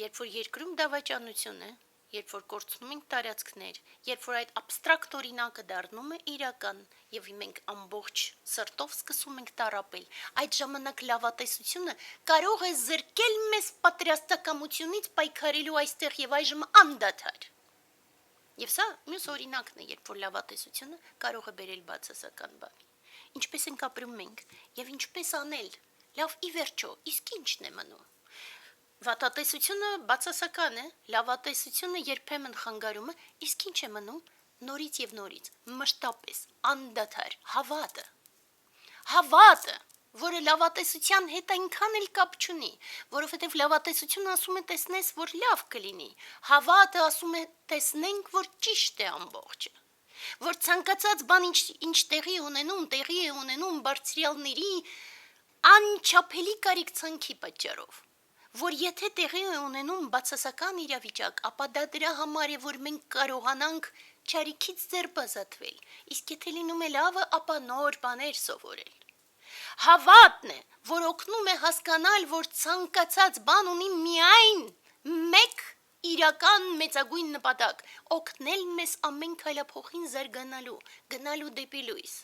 երբ որ երկրում դավաճանություն է, երբ որ կորցնում ենք տարածքներ, երբ որ այդ աբստրակտ օրինակը դառնում է իրական եւ մենք ամբողջ սրտով սկսում ենք տառապել, այդ ժամանակ լավատեսությունը կարող է զրկել մեզ պատրաստակամությունից պայքարելու այստեղ եւ այժմ անդադար։ Եվ սա մյուս օրինակն է, երբ որ լավատեսությունը կարող է բերել բացասական բանի։ Ինչպես ենք ապրում մենք եւ ինչպես անել։ Լավ ի վերջո, իսկ ի՞նչն է մնում։ Վատատեսությունը բացասական է, լավատեսությունը երբեմն խանգարում է, իսկ ինչ է մնում, նորից եւ նորից, մշտապես, անդադար, հավատը, որը լավատեսության հետ այնքան էլ կապ չունի, որովհետեւ լավատեսությունը ասում է տեսնես, որ լավ կլինի, հավատը ասում է տեսնենք, որ ճիշտ է ամբողջը, որ ցանկացած բան ինչ տեղի է ունենում բարձրյալների անչափելի կարիքցանքի պատճառով, որ եթե տեղի է ունենում բացասական իրավիճակ, ապա դա դրա համար է, որ մենք կարողանանք չարիքից ձեռք ազատվել, իսկ եթե լինում է լավը, ապա նոր բաներ սովորել։ Հավատն է, որ օգնում է հասկանալ, որ ցանկացած բան ունի միայն մեկ իրական մեծագույն նպատակ՝ օգնել մեզ ամեն քայլափոխին զարգանալու, գնալու դեպի լույս։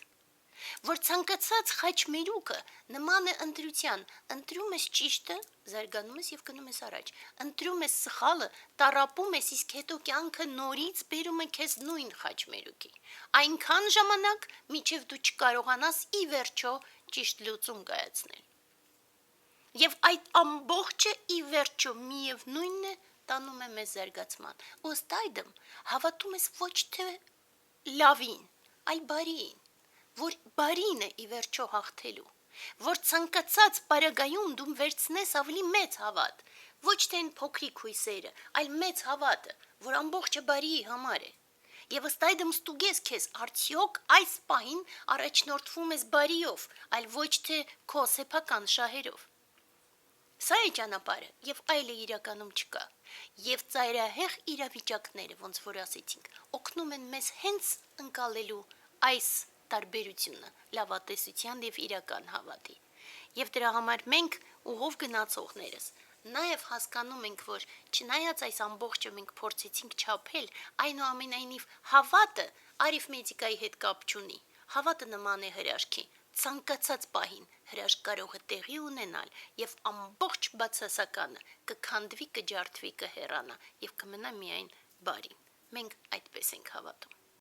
Որ ցանկացած խաչմերուկը նման է ընտրության, ընտրում ես ճիշտը, զարգանում ես եւ գնում ես առաջ, ընտրում ես սխալը, տառապում ես, իսկ հետո կյանքը նորից բերում է քեզ նույն խաչմերուկի, այնքան ժամանակ, մինչեւ դու չկարողանաս ի վերջո ճիշտ լուծում կայացնել։ Եվ այդ ամբողջը ի վերջո միևնույնն է տանում է մեզ զարգացման, ու ըստ այդմ հավատում ես ոչ թե լավին, այլ բարիին, որ բարին է ի վերջո հաղթելու, որ ցանկացած պարագայում դու վերցնես ավելի մեծ հավատ, ոչ թե այն փոքրիկ հույսերը, այլ մեծ հավատը, որ ամբողջը բարիի համար է, եւ ըստ այդմ ստուգես քեզ արդյոք այս պահին առաջնորդվում ես բարիով, այլ ոչ թե քո սեփական շահերով։ Սա է ճանապարհը, եւ այլը իրականում չկա, եւ ծայրահեղ իրավիճակները, ոնց որ ասեցինք, օգնում են մեզ հենց ընկալելու այս տարբերությունը լավատեսության եւ իրական հավատի։ Եվ դրա համար մենք ուղով գնացողներս նաեւ հասկանում ենք, որ չնայած այս ամբողջը մենք փորձեցինք չափել, այնուամենայնիվ հավատը արիֆմետիկայի հետ կապ չունի։ Հավատը նման է հրաշքի, ցանկացած պահին հրաշք կարող է տեղի ունենալ եւ ամբողջ բացասականը կքանդվի, կջարդվի, կհեռանա եւ կմնա միայն բարին։ Մենք այդպես ենք հավատում։